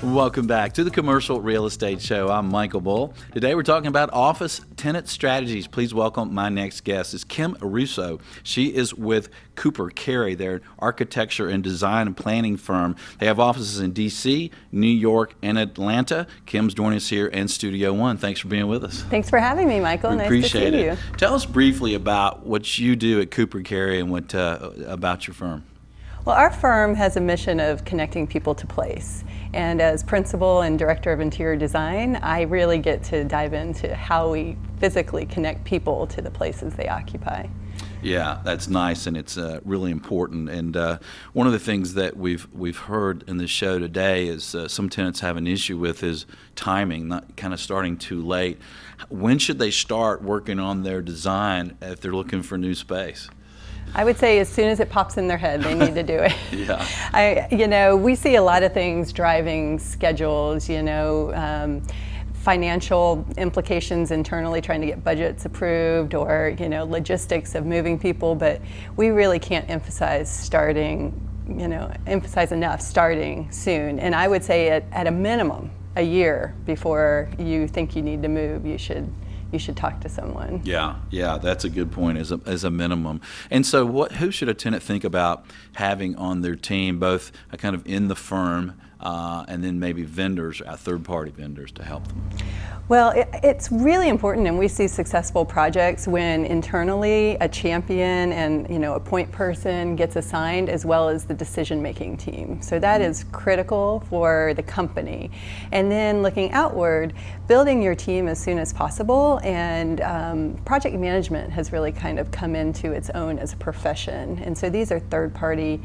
Welcome back to the Commercial Real Estate Show. I'm Michael Bull. Today we're talking about office tenant strategies. Please welcome my next guest is Kim Russo. She is with Cooper Carey. They're an architecture and design and planning firm. They have offices in D.C., New York, and Atlanta. Kim's joining us here in Studio One. Thanks for being with us. Thanks for having me, Michael. We nice appreciate to see it. you. Tell us briefly about what you do at Cooper Carey and what about your firm. Well, our firm has a mission of connecting people to place. And as principal and director of interior design, I really get to dive into how we physically connect people to the places they occupy. Yeah, that's nice, and it's really important. And one of the things that we've heard in this show today is some tenants have an issue with is timing, not kind of starting too late. When should they start working on their design if they're looking for new space? I would say as soon as it pops in their head, they need to do it. Yeah. We see a lot of things driving schedules, financial implications internally, trying to get budgets approved, or, logistics of moving people, but we really can't emphasize enough starting soon. And I would say at a minimum, a year before you think you need to move, you should talk to someone. Yeah, that's a good point as a minimum. And so who should a tenant think about having on their team, both kind of in the firm and then maybe vendors, third-party vendors to help them? Well, it's really important, and we see successful projects when internally a champion and a point person gets assigned, as well as the decision-making team. So that is critical for the company. And then looking outward, building your team as soon as possible, and project management has really kind of come into its own as a profession. And so these are third-party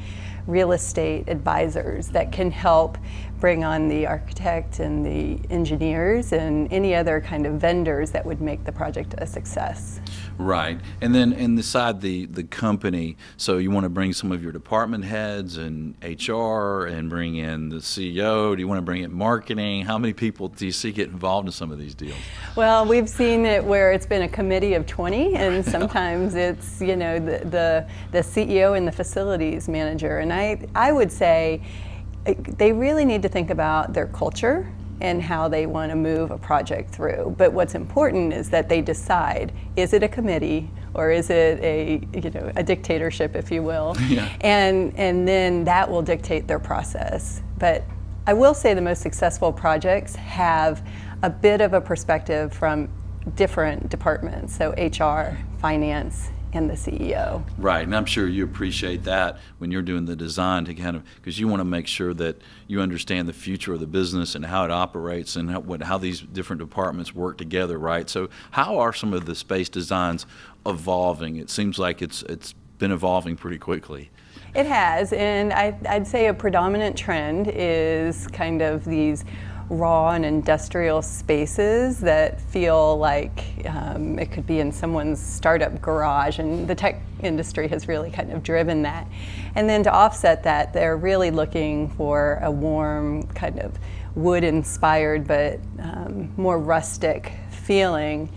real estate advisors that can help bring on the architect and the engineers and any other kind of vendors that would make the project a success. Right. And then inside the company, so you want to bring some of your department heads and HR and bring in the CEO. Do you want to bring in marketing? How many people do you see get involved in some of these deals? Well, we've seen it where it's been a committee of 20, and sometimes it's, the CEO and the facilities manager. And I would say they really need to think about their culture and how they want to move a project through. But what's important is that they decide, is it a committee or is it a dictatorship, if you will? Yeah. And then that will dictate their process. But I will say the most successful projects have a bit of a perspective from different departments, so HR, finance, and the CEO. Right, and I'm sure you appreciate that when you're doing the design to kind of, because you want to make sure that you understand the future of the business and how it operates and how these different departments work together, right? So how are some of the space designs evolving? It seems like it's been evolving pretty quickly. It has, and I'd say a predominant trend is kind of these raw and industrial spaces that feel like it could be in someone's startup garage, and the tech industry has really kind of driven that. And then to offset that, they're really looking for a warm, kind of wood-inspired but more rustic feeling.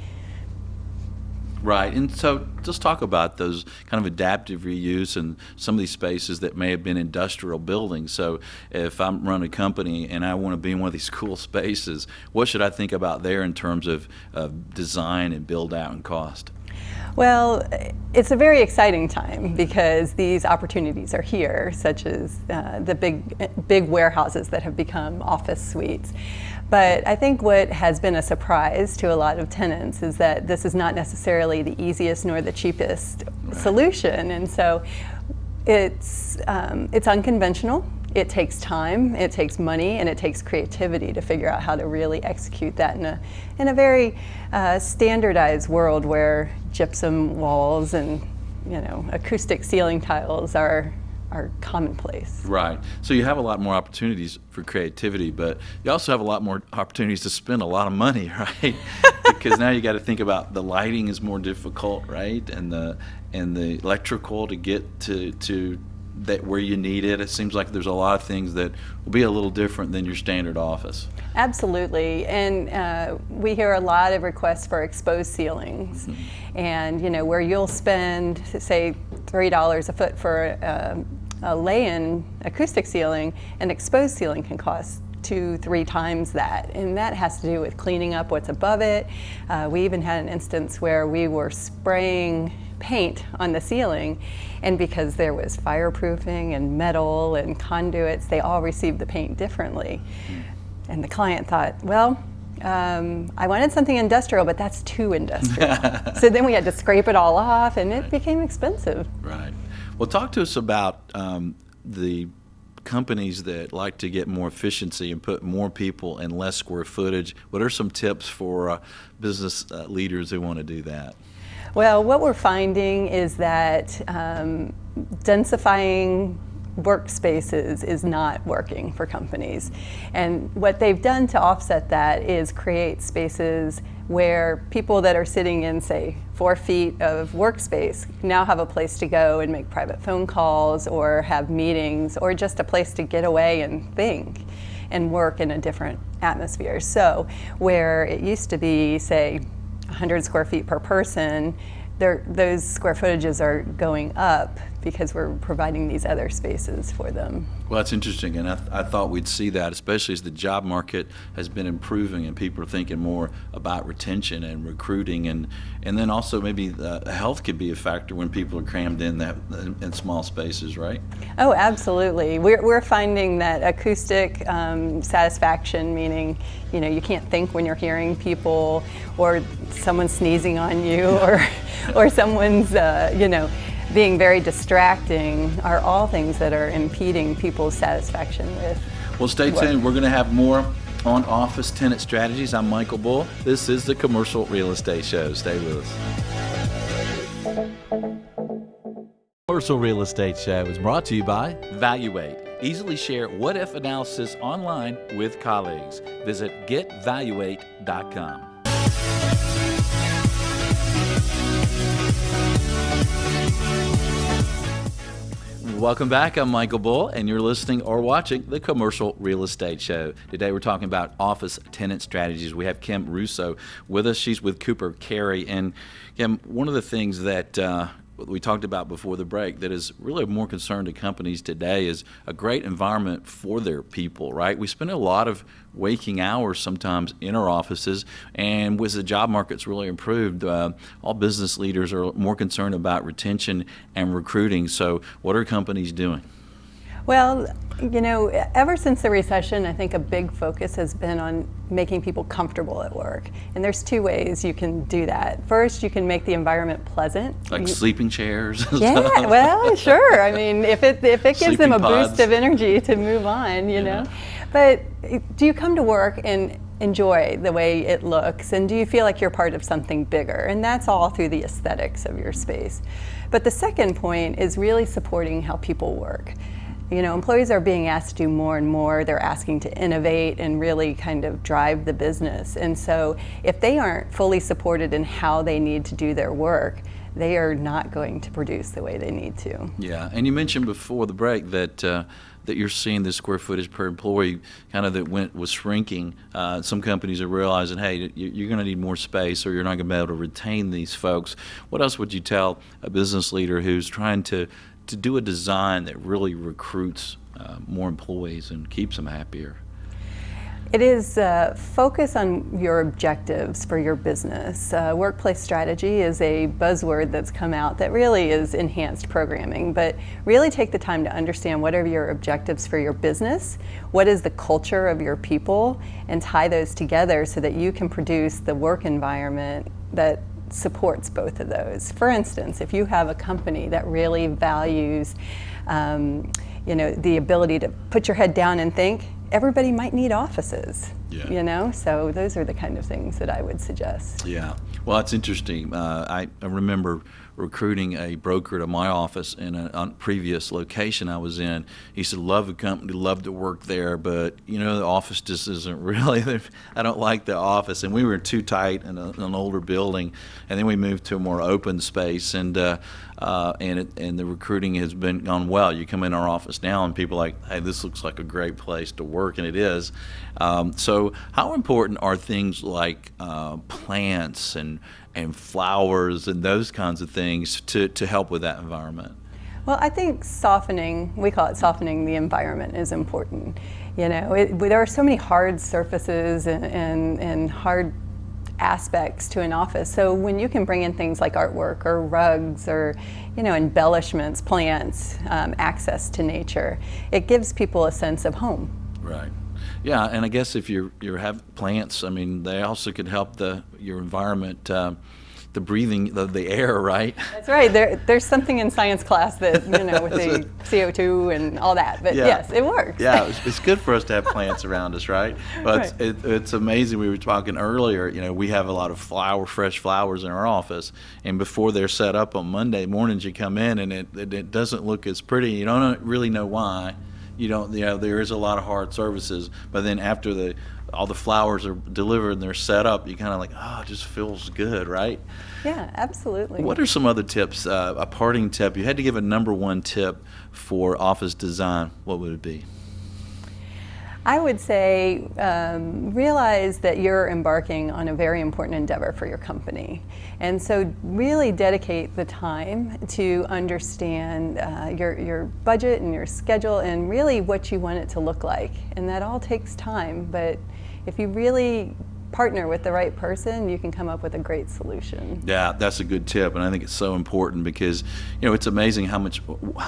Right, and so just talk about those kind of adaptive reuse and some of these spaces that may have been industrial buildings. So if I'm running a company and I want to be in one of these cool spaces, what should I think about there in terms of design and build out and cost? Well, it's a very exciting time because these opportunities are here, such as the big warehouses that have become office suites. But I think what has been a surprise to a lot of tenants is that this is not necessarily the easiest nor the cheapest solution. And so it's unconventional. It takes time, it takes money, and it takes creativity to figure out how to really execute that in a very standardized world where gypsum walls and acoustic ceiling tiles are commonplace. Right. So you have a lot more opportunities for creativity, but you also have a lot more opportunities to spend a lot of money, right? Because now you got to think about the lighting is more difficult, right? And the electrical to get to that where you need it? It seems like there's a lot of things that will be a little different than your standard office. Absolutely, and we hear a lot of requests for exposed ceilings, and where you'll spend, say, $3 a foot for a lay-in acoustic ceiling, an exposed ceiling can cost 2-3 times that, and that has to do with cleaning up what's above it. We even had an instance where we were spraying paint on the ceiling, and because there was fireproofing and metal and conduits, they all received the paint differently. And the client thought, well, I wanted something industrial, but that's too industrial. So then we had to scrape it all off, and it became expensive. Right. Well, talk to us about the companies that like to get more efficiency and put more people in less square footage. What are some tips for business leaders who want to do that? Well, what we're finding is that densifying workspaces is not working for companies. And what they've done to offset that is create spaces where people that are sitting in, say, 4 feet of workspace now have a place to go and make private phone calls or have meetings or just a place to get away and think and work in a different atmosphere. So where it used to be, say, 100 square feet per person, those square footages are going up because we're providing these other spaces for them. Well, that's interesting, and I thought we'd see that, especially as the job market has been improving and people are thinking more about retention and recruiting, and then also maybe health could be a factor when people are crammed in small spaces, right? Oh, absolutely. We're finding that acoustic satisfaction, meaning you can't think when you're hearing people, or someone sneezing on you, or someone's being very distracting, are all things that are impeding people's satisfaction with Well, stay work. tuned. We're going to have more on office tenant strategies. I'm Michael Bull. This is the Commercial Real Estate Show. Stay with us. Commercial Real Estate Show is brought to you by Valuate. Easily share what-if analysis online with colleagues. Visit getvaluate.com. Welcome back. I'm Michael Bull, and you're listening or watching the Commercial Real Estate Show. Today we're talking about office tenant strategies. We have Kim Russo with us. She's with Cooper Carey. And Kim, one of the things that we talked about before the break that is really more concern to companies today is a great environment for their people, right? We spend a lot of waking hours sometimes in our offices, and as the job market's really improved, all business leaders are more concerned about retention and recruiting. So what are companies doing? Well, ever since the recession, I think a big focus has been on making people comfortable at work. And there's 2 ways you can do that. First, you can make the environment pleasant. Like sleeping chairs? Yeah, well, sure. I mean, if it gives Sleeping them a pods. boost of energy to move on, you know. But do you come to work and enjoy the way it looks? And do you feel like you're part of something bigger? And that's all through the aesthetics of your space. But the second point is really supporting how people work. Employees are being asked to do more and more. They're asking to innovate and really kind of drive the business. And so if they aren't fully supported in how they need to do their work, they are not going to produce the way they need to. Yeah, and you mentioned before the break that you're seeing the square footage per employee kind of was shrinking. Some companies are realizing, hey, you're going to need more space, or you're not going to be able to retain these folks. What else would you tell a business leader who's trying to do a design that really recruits more employees and keeps them happier? It is focus on your objectives for your business. Workplace strategy is a buzzword that's come out that really is enhanced programming, but really take the time to understand what are your objectives for your business, what is the culture of your people, and tie those together so that you can produce the work environment that supports both of those. For instance, if you have a company that really values the ability to put your head down and think, everybody might need offices. So those are the kind of things that I would suggest. Yeah, well, that's interesting. I remember recruiting a broker to my office in a previous location I was in. He said, love the company, love to work there, but the office just isn't really, I don't like the office. And we were too tight in an older building, and then we moved to a more open space, and the recruiting has gone well. You come in our office now and people are like, hey, this looks like a great place to work, and it is. So how important are things like plants and flowers and those kinds of things to help with that environment? Well, I think we call it softening the environment, is important. There are so many hard surfaces and hard aspects to an office. So when you can bring in things like artwork or rugs or embellishments, plants, access to nature, it gives people a sense of home. Right. Yeah, and I guess if you have plants, I mean, they also could help your environment, the breathing, the air, right? That's right. There's something in science class that, with the CO2 and all that, but yeah. Yes, it works. Yeah, it's good for us to have plants around us, right? But right. It's amazing. We were talking earlier, we have a lot of fresh flowers in our office, and before they're set up on Monday mornings, you come in and it doesn't look as pretty. You don't really know why. There is a lot of hard surfaces, but then after all the flowers are delivered and they're set up, you kind of like, it just feels good, right? Yeah, absolutely. What are some other tips, a parting tip? You had to give a number one tip for office design. What would it be? I would say realize that you're embarking on a very important endeavor for your company. And so really dedicate the time to understand your budget and your schedule and really what you want it to look like. And that all takes time, but if you really partner with the right person, you can come up with a great solution. Yeah, that's a good tip, and I think it's so important because it's amazing how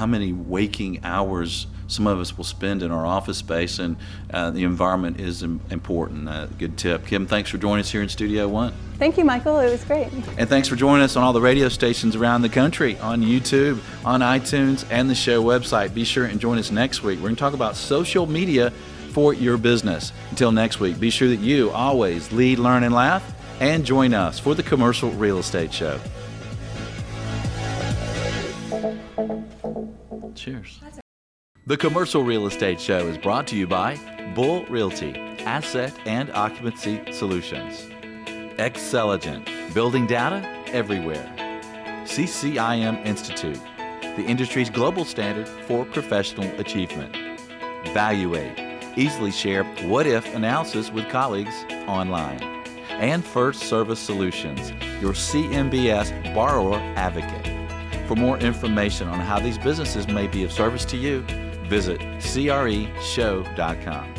many waking hours some of us will spend in our office space, and the environment is important. Good tip. Kim, thanks for joining us here in Studio One. Thank you, Michael. It was great. And thanks for joining us on all the radio stations around the country, on YouTube, on iTunes, and the show website. Be sure and join us next week. We're going to talk about social media for your business. Until next week, be sure that you always lead, learn, and laugh, and join us for the Commercial Real Estate Show. Cheers. The Commercial Real Estate Show is brought to you by Bull Realty, Asset and Occupancy Solutions, Xceligent, building data everywhere, CCIM Institute, the industry's global standard for professional achievement, Valuate, easily share what-if analysis with colleagues online, and First Service Solutions, your CMBS borrower advocate. For more information on how these businesses may be of service to you, visit creshow.com.